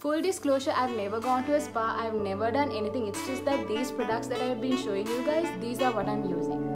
Full disclosure, I've never gone to a spa, I've never done anything. It's just that these products that I've been showing you guys, these are what I'm using.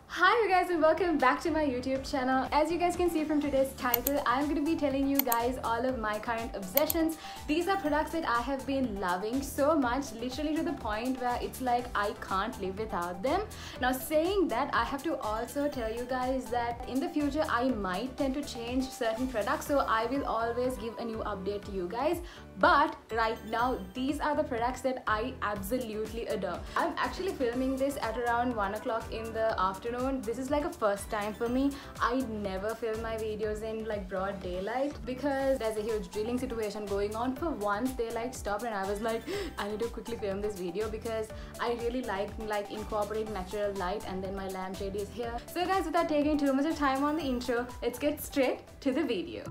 Hi you guys and welcome back to my YouTube channel. As you guys can see from today's title, I'm going to be telling you guys all of my current obsessions. These are products that I have been loving so much, literally to the point where it's like I can't live without them. Now saying that, I have to also tell you guys that in the future I might tend to change certain products, so I will always give a new update to you guys. But right now, these are the products that I absolutely adore. I'm actually filming this at around 1 o'clock in the afternoon. This is like a first time for me. I never film my videos in like broad daylight because there's a huge drilling situation going on. For once, daylight stopped and I was like, I need to quickly film this video because I really like incorporating natural light, and then my lampshade is here. So guys, without taking too much of time on the intro, let's get straight to the video.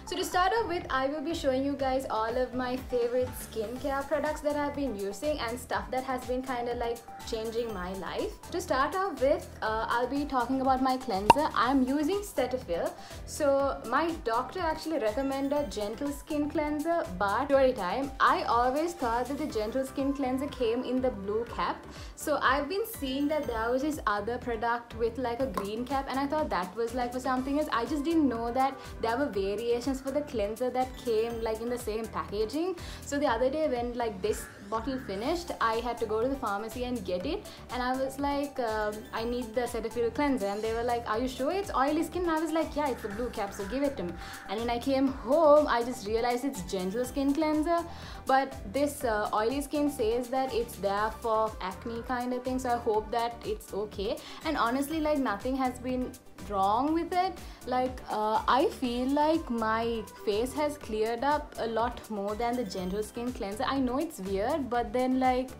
So to start off with, I will be showing you guys all of my favorite skincare products that I've been using and stuff that has been kind of like changing my life. To start off with, I'll be talking about my cleanser. I'm using Cetaphil. So my doctor actually recommended Gentle Skin Cleanser, but story time, I always thought that the Gentle Skin Cleanser came in the blue cap. So I've been seeing that there was this other product with like a green cap, and I thought that was like for something else. I just didn't know that there were variations for the cleanser that came like in the same packaging. So the other day when like this bottle finished, I had to go to the pharmacy and get it, and I was like, I need the Cetaphil cleanser, and they were like, are you sure it's oily skin? And I was like, yeah, it's a blue cap, so give it to me. And when I came home, I just realized it's Gentle Skin Cleanser, but this oily skin says that it's there for acne kind of thing, so I hope that it's okay. And honestly, like nothing has been wrong with it. Like I feel like my face has cleared up a lot more than the Gentle Skin Cleanser. I know it's weird, but then like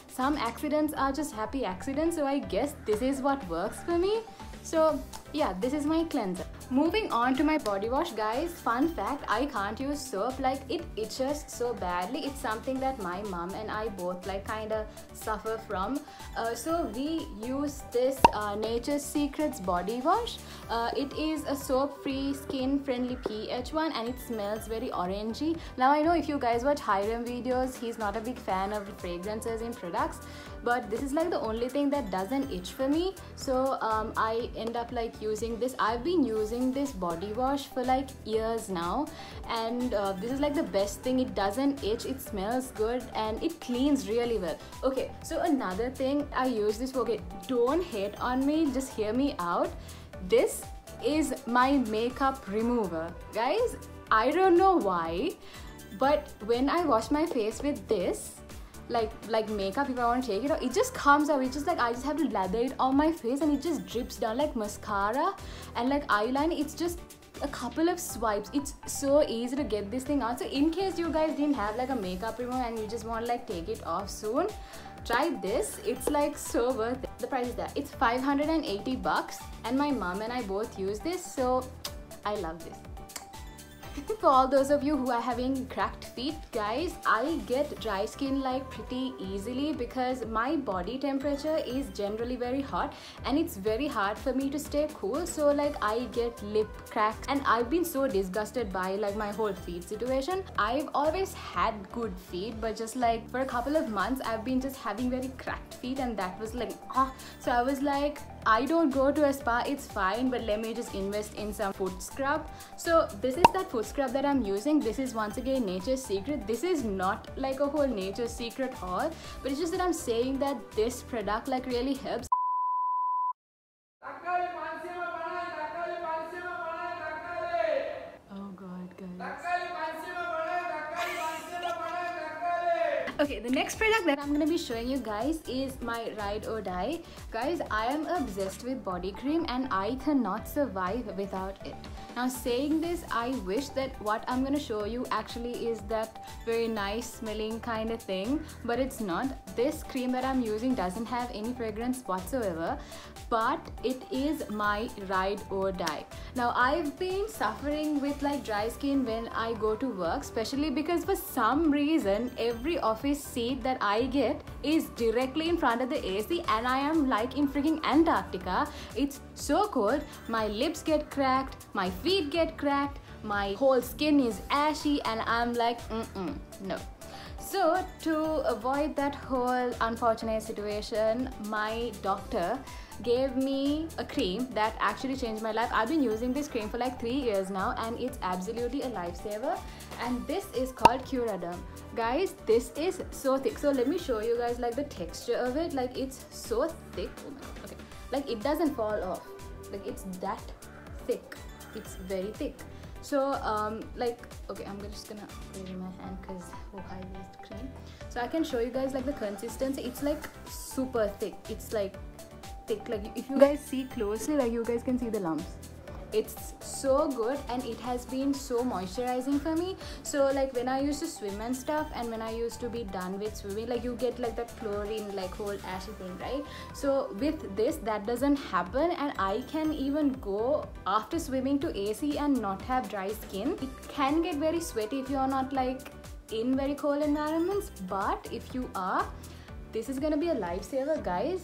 some accidents are just happy accidents, so I guess this is what works for me. So yeah, this is my cleanser. Moving on to my body wash, guys. Fun fact, I can't use soap. Like it itches so badly. It's something that my mom and I both like kind of suffer from. So we use this Nature's Secrets body wash. It is a soap-free, skin-friendly pH one, and it smells very orangey. Now I know if you guys watch Hiram videos, he's not a big fan of fragrances in products, but this is like the only thing that doesn't itch for me. So I end up like using this. I've been using this body wash for like years now, and this is like the best thing. It doesn't itch, it smells good, and it cleans really well. Okay, so another thing I use this for, okay, don't hate on me, just hear me out. This is my makeup remover, guys. I don't know why, but when I wash my face with this, like makeup, if I want to take it out, it just comes out. It's just like I just have to lather it on my face and it just drips down like mascara and like eyeliner. It's just a couple of swipes. It's so easy to get this thing out. So in case you guys didn't have like a makeup remover and you just want to like take it off soon, try this. It's like so worth it. The price is there. It's 580 bucks, and my mom and I both use this, so I love this. For all those of you who are having cracked feet, guys, I get dry skin like pretty easily because my body temperature is generally very hot and it's very hard for me to stay cool. So like I get lip cracks, and I've been so disgusted by like my whole feet situation. I've always had good feet, but just like for a couple of months I've been just having very cracked feet, and that was like so I was like, I don't go to a spa, it's fine, but let me just invest in some foot scrub. So this is that foot scrub that I'm using. This is once again Nature's Secret. This is not like a whole Nature's Secret haul, but it's just that I'm saying that this product like really helps. Oh god, guys. Okay, the next product that I'm gonna be showing you guys is my Ride or Die. Guys, I am obsessed with body cream and I cannot survive without it. Now saying this, I wish that what I'm gonna show you actually is that very nice smelling kind of thing, but it's not. This cream that I'm using doesn't have any fragrance whatsoever, but it is my ride or die. Now I've been suffering with like dry skin when I go to work, especially because for some reason every office seat that I get is directly in front of the AC, and I am like in freaking Antarctica. It's so cold. My lips get cracked, my feet get cracked, my whole skin is ashy, and I'm like no. So to avoid that whole unfortunate situation, my doctor gave me a cream that actually changed my life. I've been using this cream for like 3 years now, and it's absolutely a lifesaver, and this is called Curaderm. Guys, this is so thick. So let me show you guys like the texture of it. Like it's so thick. Oh my god. Okay, like it doesn't fall off. Like it's that thick. It's very thick. So like, okay, I'm just gonna put it in my hand because I used cream. So I can show you guys like the consistency. It's like super thick. It's like thick. Like if you guys see closely, like you guys can see the lumps. It's so good, and it has been so moisturizing for me. So like when I used to swim and stuff, and when I used to be done with swimming, like you get like that chlorine like whole ashy thing, right? So with this, that doesn't happen, and I can even go after swimming to AC and not have dry skin. It can get very sweaty if you're not like in very cold environments, but if you are, this is gonna be a lifesaver, guys.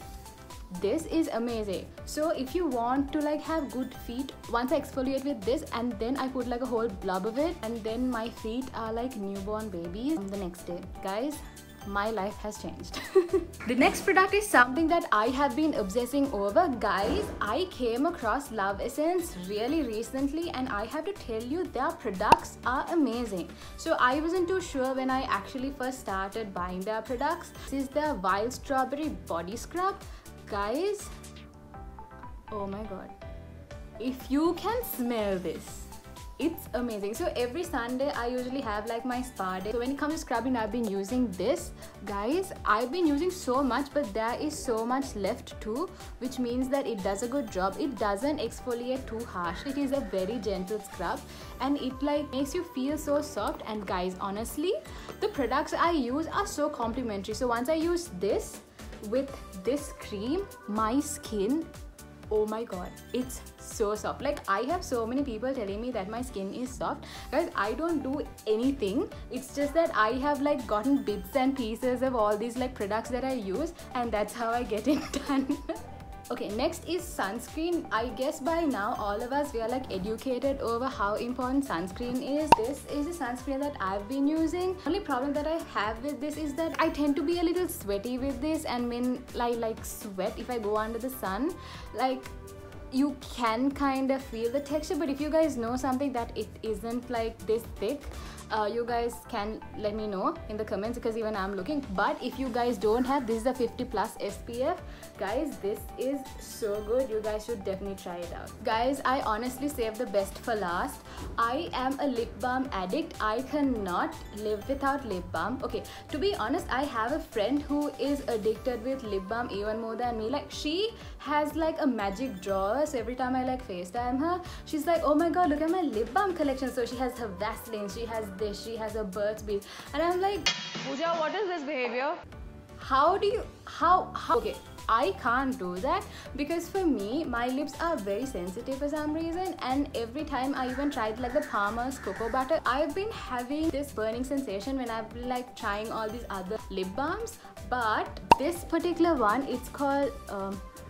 This is amazing. So if you want to like have good feet, once I exfoliate with this and then I put like a whole blob of it, and then my feet are like newborn babies the next day. Guys, my life has changed. The next product is something that I have been obsessing over. Guys, I came across Love Essence really recently, and I have to tell you, their products are amazing. So I wasn't too sure when I actually first started buying their products. This is their Wild Strawberry Body Scrub. Guys, oh my god, if you can smell this, it's amazing. So every Sunday I usually have like my spa day. So when it comes to scrubbing, I've been using this. Guys, I've been using so much, but there is so much left too, which means that it does a good job. It doesn't exfoliate too harsh. It is a very gentle scrub, and it like makes you feel so soft. And guys, honestly, the products I use are so complimentary. So once I use this with this cream, my skin, oh my god, it's so soft. Like I have so many people telling me that my skin is soft. Guys, I don't do anything. It's just that I have like gotten bits and pieces of all these like products that I use, and that's how I get it done. Okay, next is sunscreen. I guess by now all of us, we are like educated over how important sunscreen is. This is a sunscreen that I've been using. Only problem that I have with this is that I tend to be a little sweaty with this, and when I like sweat, if I go under the sun, like you can kind of feel the texture. But if you guys know something that it isn't like this thick, you guys can let me know in the comments, because even I'm looking. But if you guys don't have, this is a 50+ SPF. Guys, this is so good. You guys should definitely try it out. Guys, I honestly saved the best for last. I am a lip balm addict. I cannot live without lip balm. Okay, to be honest, I have a friend who is addicted with lip balm even more than me. Like she has like a magic drawer, so every time I like FaceTime her, she's like, oh my god, look at my lip balm collection. So she has her Vaseline, she has this, she has a Burt's Bees, and I'm like, Pooja, what is this behavior? How do you, how, okay, I can't do that, because for me, my lips are very sensitive for some reason, and every time I even tried like the Palmer's Cocoa Butter, I've been having this burning sensation when I've been like trying all these other lip balms. But this particular one, it's called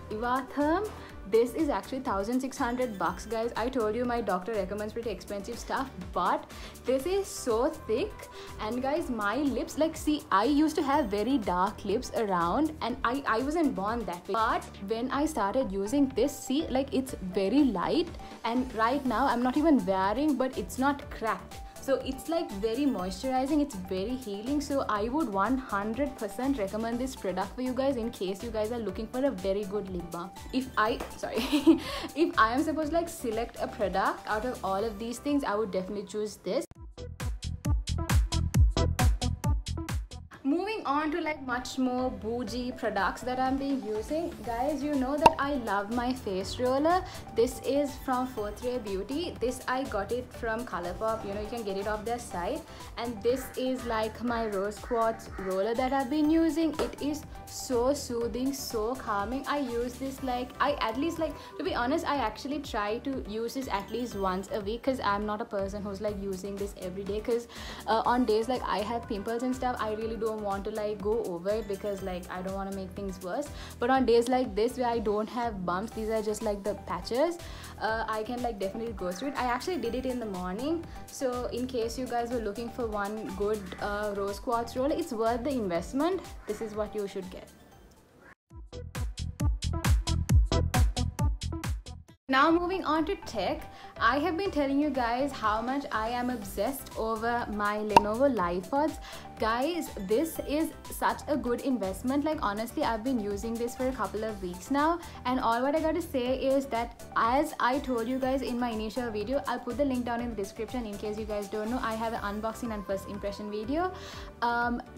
Evatherm. This is actually $1,600, guys. I told you my doctor recommends pretty expensive stuff, but this is so thick. And guys, my lips, like, see, I used to have very dark lips around, and I wasn't born that way. But when I started using this, see, like, it's very light, and right now I'm not even wearing, but it's not cracked. So it's like very moisturizing, it's very healing. So I would 100% recommend this product for you guys in case you guys are looking for a very good lip balm. If I am supposed to like select a product out of all of these things, I would definitely choose this. Moving moving on to like much more bougie products that I'm been using. Guys, you know that I love my face roller. This is from 4th-Ray Beauty. This I got it from Colourpop. You know, you can get it off their site. And this is like my rose quartz roller that I've been using. It is so soothing, so calming. I use this like, to be honest, I actually try to use this at least once a week, because I'm not a person who's like using this every day, because on days like I have pimples and stuff, I really don't want to like go over it, because like I don't want to make things worse. But on days like this where I don't have bumps, these are just like the patches, I can like definitely go through it. I actually did it in the morning, so in case you guys were looking for one good rose quartz roller, it's worth the investment. This is what you should get. Now moving on to tech, I have been telling you guys how much I am obsessed over my Lenovo LivePods. Guys, this is such a good investment. Like honestly, I've been using this for a couple of weeks now, and all what I got to say is that, as I told you guys in my initial video, I'll put the link down in the description in case you guys don't know. I have an unboxing and first impression video.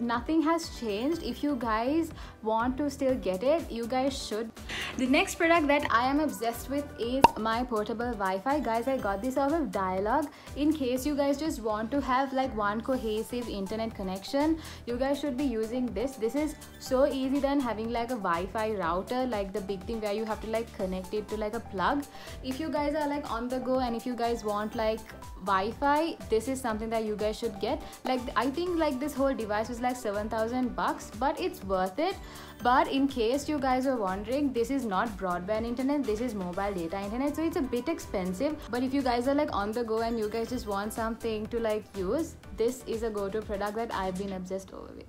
Nothing has changed. If you guys want to still get it, you guys should. The next product that I am obsessed with is my portable Wi-Fi. Guys, I got this off of Dialog. In case you guys just want to have like one cohesive internet connection, you guys should be using this. This is so easy than having like a Wi-Fi router, like the big thing where you have to like connect it to like a plug. If you guys are like on the go and if you guys want like Wi-Fi, this is something that you guys should get. Like I think like this whole device was like 7,000 bucks, but it's worth it. But in case you guys are wondering, this is not broadband internet, this is mobile data internet, so it's a bit expensive. But if you guys are like on the go and you guys just want something to like use, this is a go-to product that I've been obsessed over with.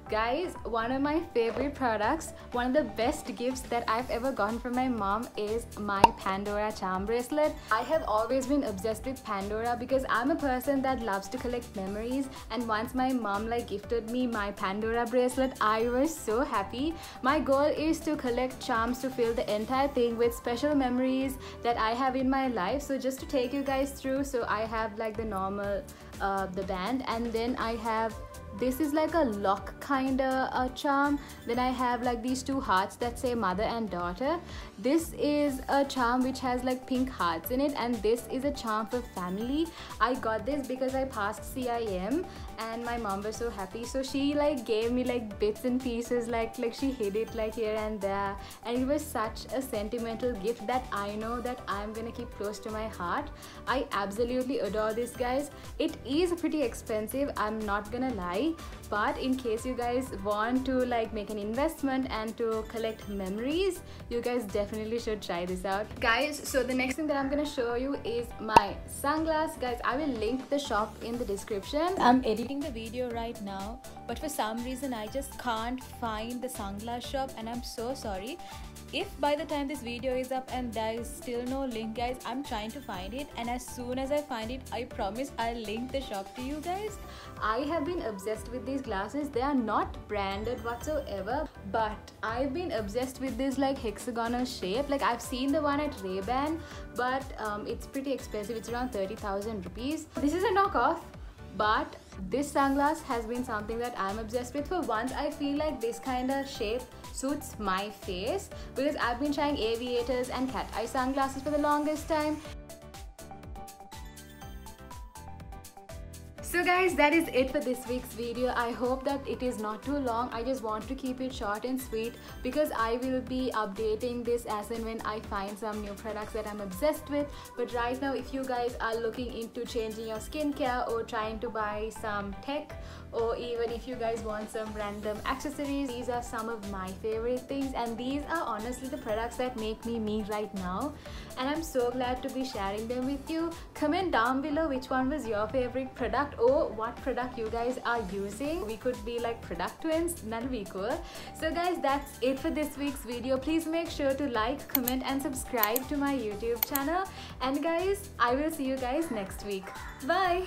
Guys, one of my favorite products, one of the best gifts that I've ever gotten from my mom is my Pandora charm bracelet. I have always been obsessed with Pandora because I'm a person that loves to collect memories, and once my mom like gifted me my Pandora bracelet, I was so happy. My goal is to collect charms to fill the entire thing with special memories that I have in my life. So just to take you guys through, so I have like the normal the band, and then I have, this is like a lock kind of charm. Then I have like these two hearts that say mother and daughter. This is a charm which has like pink hearts in it, and this is a charm for family. I got this because I passed CIM and my mom was so happy, so she like gave me like bits and pieces, like she hid it like here and there, and it was such a sentimental gift that I know that I'm gonna keep close to my heart. I absolutely adore this, guys. It is pretty expensive, I'm not gonna lie, but in case you guys want to like make an investment and to collect memories, you guys definitely should try this out. Guys, so the next thing that I'm gonna show you is my sunglass. Guys, I will link the shop in the description. I'm editing the video right now, but for some reason I just can't find the sunglass shop, and I'm so sorry. If by the time this video is up and there is still no link, guys, I'm trying to find it, and as soon as I find it, I promise I'll link the shop to you guys. I have been obsessed with these glasses. They are not branded whatsoever, but I've been obsessed with this like hexagonal shape. Like I've seen the one at Ray-Ban, but it's pretty expensive. It's around 30,000 rupees. This is a knockoff, but this sunglass has been something that I'm obsessed with. For once, I feel like this kind of shape suits my face, because I've been trying aviators and cat eye sunglasses for the longest time. So guys, that is it for this week's video. I hope that it is not too long. I just want to keep it short and sweet because I will be updating this as and when I find some new products that I'm obsessed with. But right now, if you guys are looking into changing your skincare or trying to buy some tech, or even if you guys want some random accessories, these are some of my favorite things, and these are honestly the products that make me me right now, and I'm so glad to be sharing them with you. Comment down below which one was your favorite product, or what product you guys are using. We could be like product twins, that'll be cool. So guys, that's it for this week's video. Please make sure to like, comment and subscribe to my YouTube channel, and guys, I will see you guys next week. Bye.